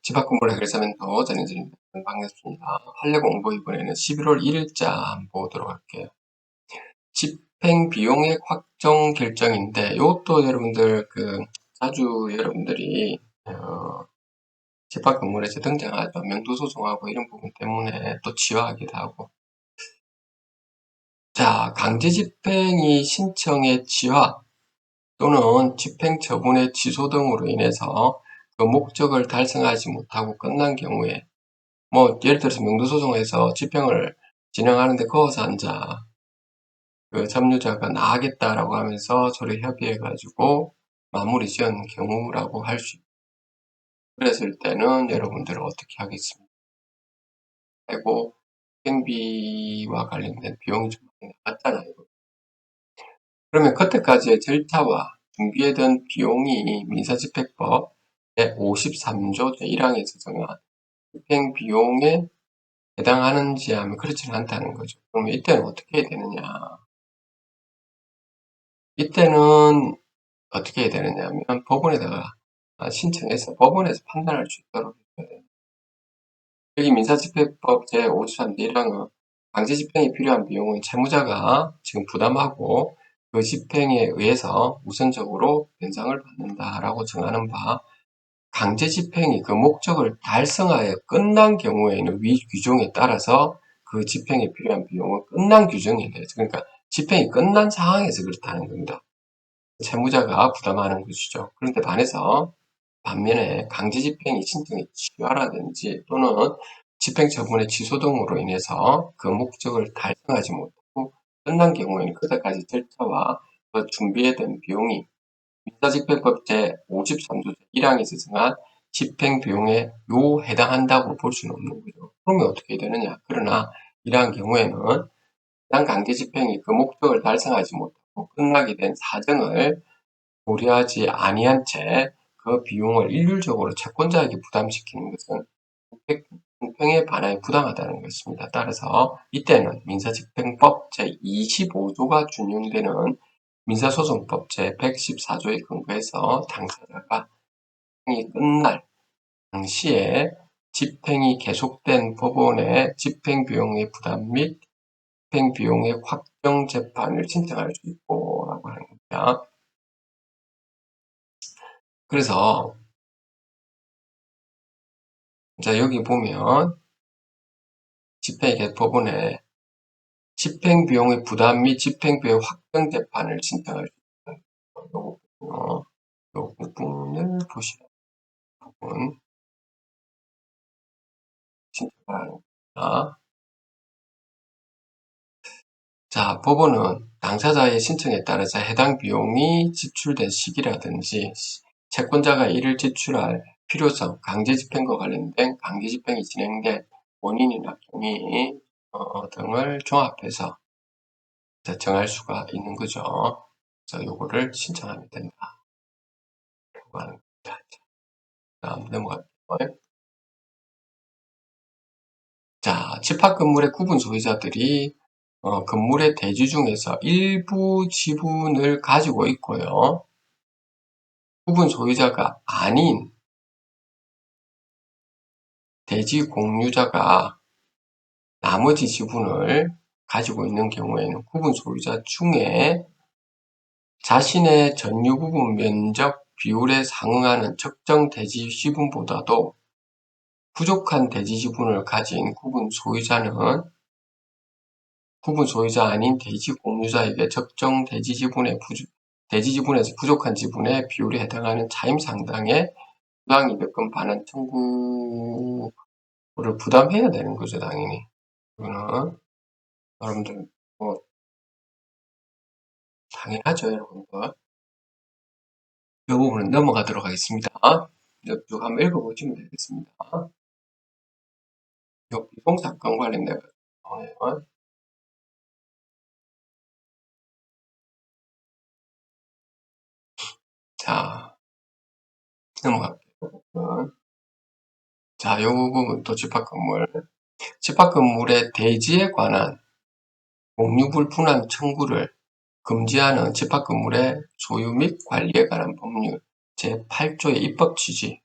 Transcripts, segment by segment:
집합근무를 해결사면 더 전해드립니다. 반갑습니다. 판례 공부 이번에는 11월 1일자 한번 보도록 할게요. 집행비용의 확정 결정인데 이것도 여러분들 자주 여러분들이 집합근무에서 등장하죠. 명도소송하고 이런 부분 때문에 또 취하하기도 하고. 자, 강제집행이 신청의 취하 또는 집행처분의 취소 등으로 인해서 그 목적을 달성하지 못하고 끝난 경우에 예를 들어서 명도소송에서 집행을 진행하는데 거사한자 점유자가 나가겠다라고 하면서 서로 협의해가지고 마무리 지은 경우라고 할 수 있고, 그랬을 때는 여러분들은 어떻게 하겠습니까? 그리고 집행비와 관련된 비용이 좀 많이 나갔잖아요. 그러면 그때까지의 절차와 준비해둔 비용이 민사집행법 제53조 제1항에서 정한 집행비용에 해당하는지 하면 그렇지는 않다는 거죠. 그러면 이때는 어떻게 해야 되느냐? 이때는 어떻게 해야 되느냐면 법원에다가 신청해서 법원에서 판단할 수 있도록 해야 돼요. 여기 민사집행법 제53조 1항은 강제집행이 필요한 비용은 채무자가 지금 부담하고 그 집행에 의해서 우선적으로 변상을 받는다라고 정하는 바, 강제집행이 그 목적을 달성하여 끝난 경우에는 위 규정에 따라서 그 집행에 필요한 비용은 끝난 규정이 돼요. 그러니까 집행이 끝난 상황에서 그렇다는 겁니다. 채무자가 부담하는 것이죠. 그런데 반면에 강제집행이 신청의 취하라든지 또는 집행처분의 취소 등으로 인해서 그 목적을 달성하지 못하고 끝난 경우에는 그때까지 절차와 그 준비해둔 비용이 민사집행법 제53조 1항에서 정한 집행비용에 해당한다고 볼 수는 없는 거죠. 그러면 어떻게 되느냐? 그러나 이러한 경우에는 해당 강제집행이 그 목적을 달성하지 못하고 끝나게 된 사정을 고려하지 아니한 채 그 비용을 일률적으로 채권자에게 부담시키는 것은 공평에 반하여 부당하다는 것입니다. 따라서 이때는 민사집행법 제25조가 준용되는 민사소송법 제114조에 근거해서 당사자가 집행이 끝날 당시에 집행이 계속된 법원의 집행비용의 부담 및 집행비용의 확정 재판을 신청할 수 있고 라고 하는 겁니다. 그래서 자, 여기 보면 법원에 집행비용의 부담 및 집행비용 확정 재판을 신청할 수 있는 이 부분을 보시면 부분 신청을 합니다. 자, 법원은 당사자의 신청에 따라서 해당 비용이 지출된 시기라든지 채권자가 이를 지출할 필요성, 강제집행과 관련된 강제집행이 진행된 원인이나 경위 등을 종합해서 정할 수가 있는 거죠. 그래서 요거를 신청하면 된다. 라고 하는 겁니다. 다음 넘어갈게요. 자, 집합건물의 구분 소유자들이 건물의 대지 중에서 일부 지분을 가지고 있고요. 구분 소유자가 아닌 대지 공유자가 나머지 지분을 가지고 있는 경우에는 구분 소유자 중에 자신의 전유 부분 면적 비율에 상응하는 적정 대지 지분보다도 부족한 대지 지분을 가진 구분 소유자 아닌 대지 공유자에게 적정 대지 지분에서 부족한 지분의 비율에 해당하는 차임 상당의 부당 이백금 반환 청구를 부담해야 되는 거죠, 당연히. 이거는 여러분들 당연하죠, 여러분들. 이 부분은 넘어가도록 하겠습니다. 쭉 한번 읽어보시면 되겠습니다. 이 비공사건 관련된 거. 자, 넘어갈게요. 자, 이 부분 또 집합건물의 대지에 관한 공유불분한 청구를 금지하는 집합건물의 소유 및 관리에 관한 법률 제8조의 입법 취지,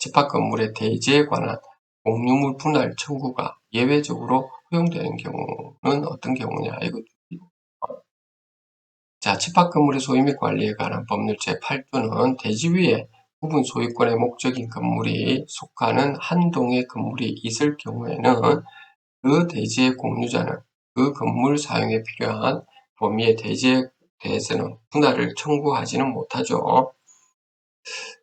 집합 건물의 대지에 관한 공유물 분할 청구가 예외적으로 허용되는 경우는 어떤 경우냐? 이거 자, 집합 건물의 소유 및 관리에 관한 법률 제8조는 대지 위에 부분 소유권의 목적인 건물이 속하는 한 동의 건물이 있을 경우에는 그 대지의 공유자는 그 건물 사용에 필요한 범위의 대지에 대해서는 분할을 청구하지는 못하죠.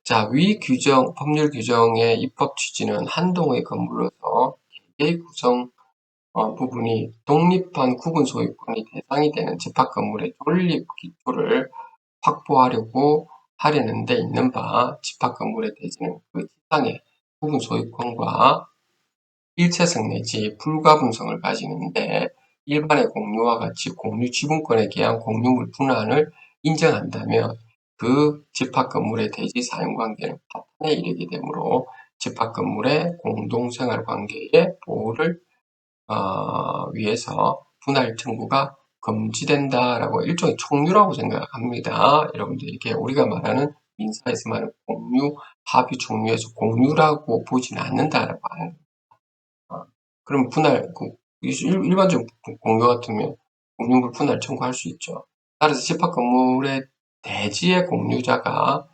자, 위 규정, 법률 규정의 입법 취지는 한 동의 건물로서 개개의 구성 부분이 독립한 구분 소유권이 대상이 되는 집합 건물의 존립 기초를 확보하려고 하려는 데 있는 바 집합 건물의 대지는 그 지상의 구분 소유권과 일체성 내지 불가분성을 가지는데 일반의 공유와 같이 공유 지분권에 대한 공유물 분할을 인정한다면 그 집합 건물의 대지 사용 관계는 파탄에 이르게 되므로 집합 건물의 공동생활 관계의 보호를 위해서 분할 청구가 금지된다라고 일종의 총류라고 생각합니다. 여러분들 이게 우리가 말하는 민사에서 말하는 공유, 합의 총류에서 공유라고 보지는 않는다라고 하는 거예요. 그럼 분할, 일반적 공유 같으면 공유물 분할 청구할 수 있죠. 따라서 집합 건물의 대지의 공유자가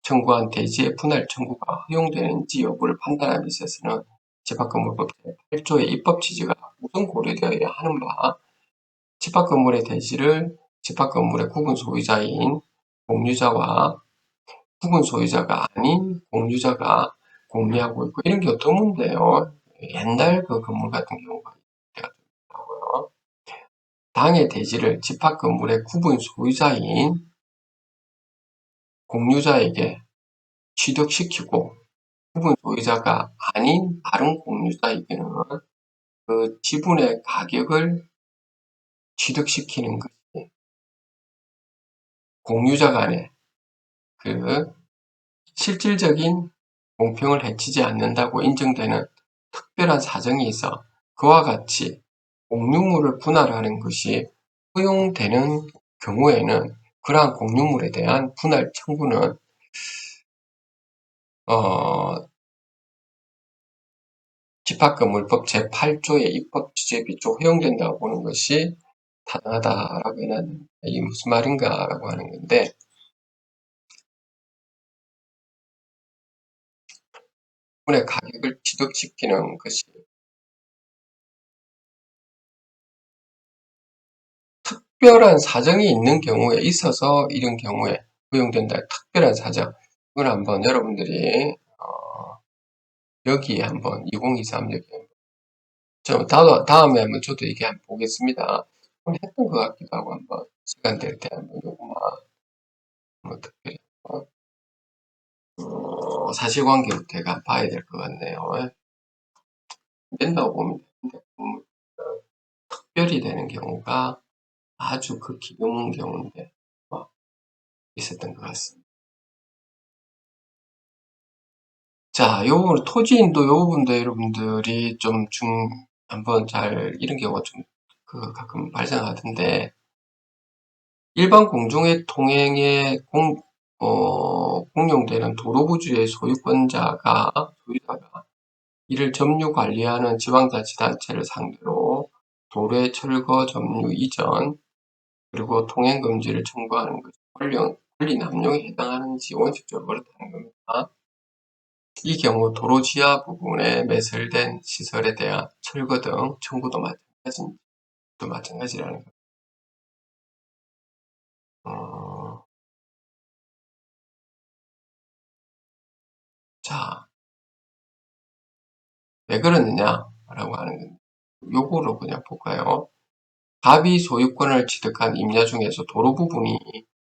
청구한 대지의 분할 청구가 허용되는지 여부를 판단하는 데 있어서는 집합건물법 제8조의 입법 취지가 우선 고려되어야 하는 바 집합건물의 대지를 집합건물의 구분 소유자인 공유자와 구분 소유자가 아닌 공유자가 공유하고 있고 이런 게 드문데요. 옛날 그 건물 같은 경우가 있더라고요. 당의 대지를 집합건물의 구분 소유자인 공유자에게 취득시키고 구분 소유자가 아닌 다른 공유자에게는 그 지분의 가격을 취득시키는 것이 공유자 간의 그 실질적인 공평을 해치지 않는다고 인정되는 특별한 사정이 있어 그와 같이 공유물을 분할하는 것이 허용되는 경우에는 그러한 공유물에 대한 분할 청구는 집합건물법 제8조의 입법 취지에 비추어 허용된다고 보는 것이 타당하다라고 해놨는데 이게 무슨 말인가라고 하는 건데 분의 가격을 취득시키는 것이 특별한 사정이 있는 경우에 있어서 이런 경우에 허용된다. 특별한 사정. 이걸 한번 여러분들이 여기에 한번 2023 여기 좀 다음에 한번 저도 이게 한번 보겠습니다. 오늘 했던 것 같기도 하고 한번 시간 될 때 한번 요거만 한번 특별히 사실관계부터 제가 봐야 될 것 같네요. 된다고 보면 되는데 특별히 되는 경우가 아주 극히 드문 경우인데 있었던 것 같습니다. 자, 요 부분 토지인도 요 부분도 여러분들이 좀 한번 잘 이런 경우가 좀 가끔 발생하던데 일반 공중의 통행에 공용되는 도로부지의 소유자가 이를 점유 관리하는 지방자치단체를 상대로 도로의 철거 점유 이전 그리고 통행 금지를 청구하는 것이 권리 남용에 해당하는지 원칙적으로 그렇다는 겁니다. 이 경우 도로 지하 부분에 매설된 시설에 대한 철거 등 청구도 마찬가지라는 겁니다. 자, 왜 그러느냐라고 하는 건데 요거로 그냥 볼까요? 갑이 소유권을 취득한 임야 중에서 도로 부분이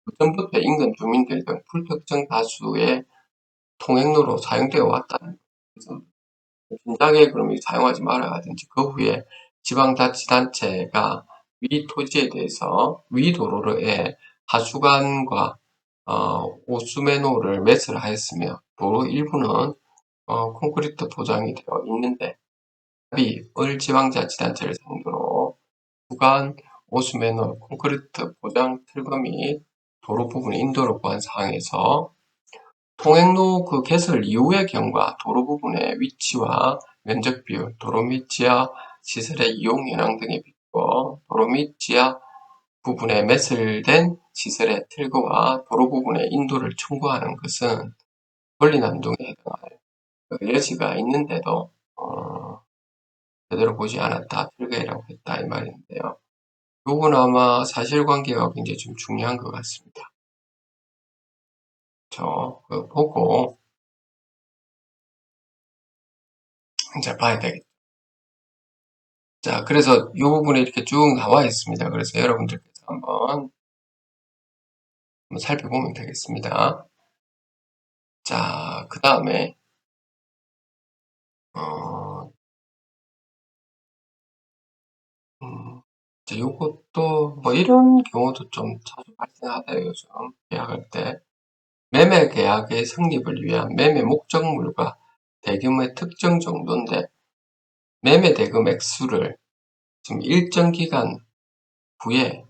그전부터 인근 주민들 등 불특정 다수의 통행로로 사용되어 왔다는 것은 진작에 그럼 사용하지 말아야든지 그 후에 지방자치단체가 위 토지에 대해서 위 도로에 하수관과 오수매노를 매설하였으며 도로 일부는 콘크리트 포장이 되어 있는데 을 지방자치단체를 상대로 구간 오수매너 콘크리트 포장 틀거 및 도로 부분 인도로 구한 사항에서 통행로 그 개설 이후의 경과, 도로 부분의 위치와 면적 비율, 도로 및 지하 시설의 이용 현황 등에 비추어 도로 및 지하 부분에 매설된 시설의 틀과 도로 부분의 인도를 청구하는 것은 권리남용에 해당할 여지가 있는데도 제대로 보지 않았다. 틀개라고 했다. 이 말인데요. 요건 아마 사실관계가 굉장히 좀 중요한 것 같습니다. 보고 이제 봐야 되겠죠. 자, 그래서 이 부분에 이렇게 쭉 나와 있습니다. 그래서 여러분들께서 한번 살펴보면 되겠습니다. 자, 그 다음에 요것도 뭐 이런 경우도 좀 자주 발생하다 요즘 계약할 때 매매 계약의 성립을 위한 매매 목적물과 대금의 특정 정도인데 매매 대금 액수를 지금 일정 기간 후에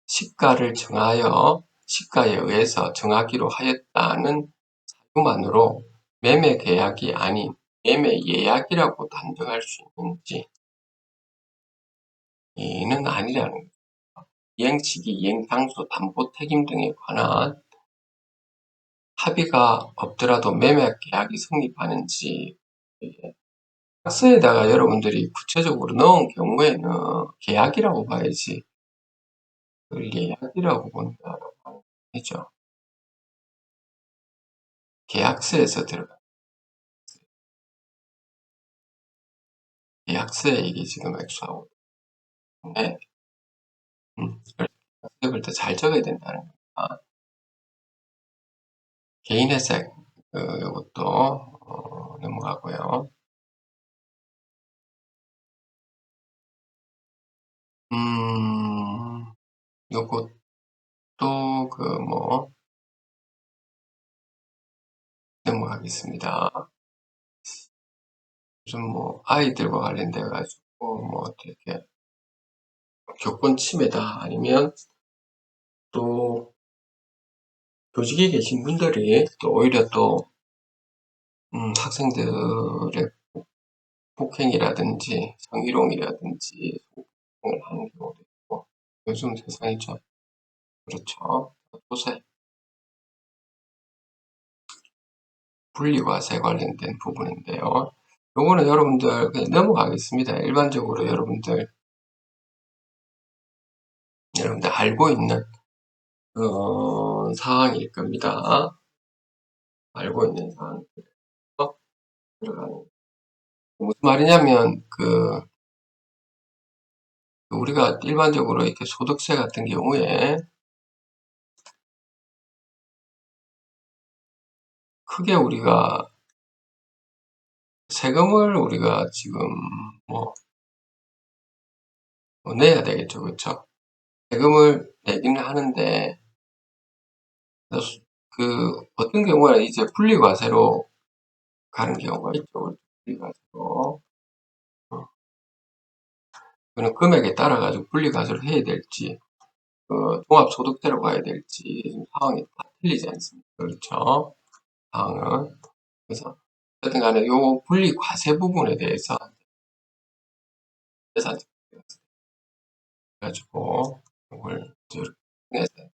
시가를 정하여 시가에 의해서 정하기로 하였다는 사유만으로 매매 계약이 아닌 매매 예약이라고 단정할 수 있는지 이는 아니라는 거죠. 이행시기, 이행장소, 담보 책임 등에 관한 합의가 없더라도 매매 계약이 성립하는지 박스에다가 여러분들이 구체적으로 넣은 경우에는 계약이라고 봐야지 그걸 예약이라고 본다라고 하는 거죠. 계약서에서 들어가 계약서에 이게 지금 액수하고 네. 그걸 더 잘 적어야 된다는 겁니다. 개인회색 이것도 넘어가고요. 요것도 넘어가겠습니다. 요즘 아이들과 관련돼 가지고 어떻게 교권 침해다 아니면 또 교직에 계신 분들이 또 오히려 또 학생들의 폭행이라든지 성희롱이라든지 폭행을 하는 경우도 있고 요즘 세상이 좀 그렇죠. 도세 분리과세 관련된 부분인데요. 요거는 여러분들 그냥 넘어가겠습니다. 일반적으로 여러분들 알고 있는 사항일 겁니다. 알고 있는 사항에서 들어가는 무슨 말이냐면 우리가 일반적으로 이렇게 소득세 같은 경우에 크게 우리가 세금을 우리가 지금 내야 되겠죠, 그렇죠? 세금을 내기는 하는데 어떤 경우는 이제 분리과세로 가는 경우가 있죠. 분리과세로 그는 금액에 따라 가지고 분리과세를 해야 될지 종합소득세로 가야 될지 상황이 다 틀리지 않습니까? 그렇죠? 상황은 그래서 어쨌든 간에 요 분리과세 부분에 대해서 계산 가지고 이걸 이렇게 해서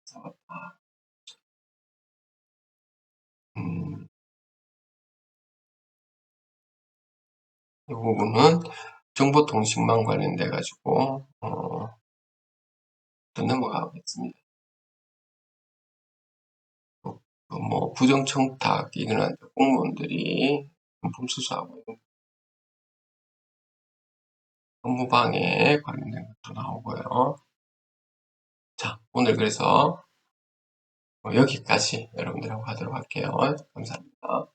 이 부분은 정보통신망 관련돼 가지고 또 넘어가겠습니다. 부정청탁 이거는 공무원들이 금품 수수하고 업무방해 관련된 것도 나오고요. 자, 오늘 그래서 여기까지 여러분들하고 하도록 할게요. 감사합니다.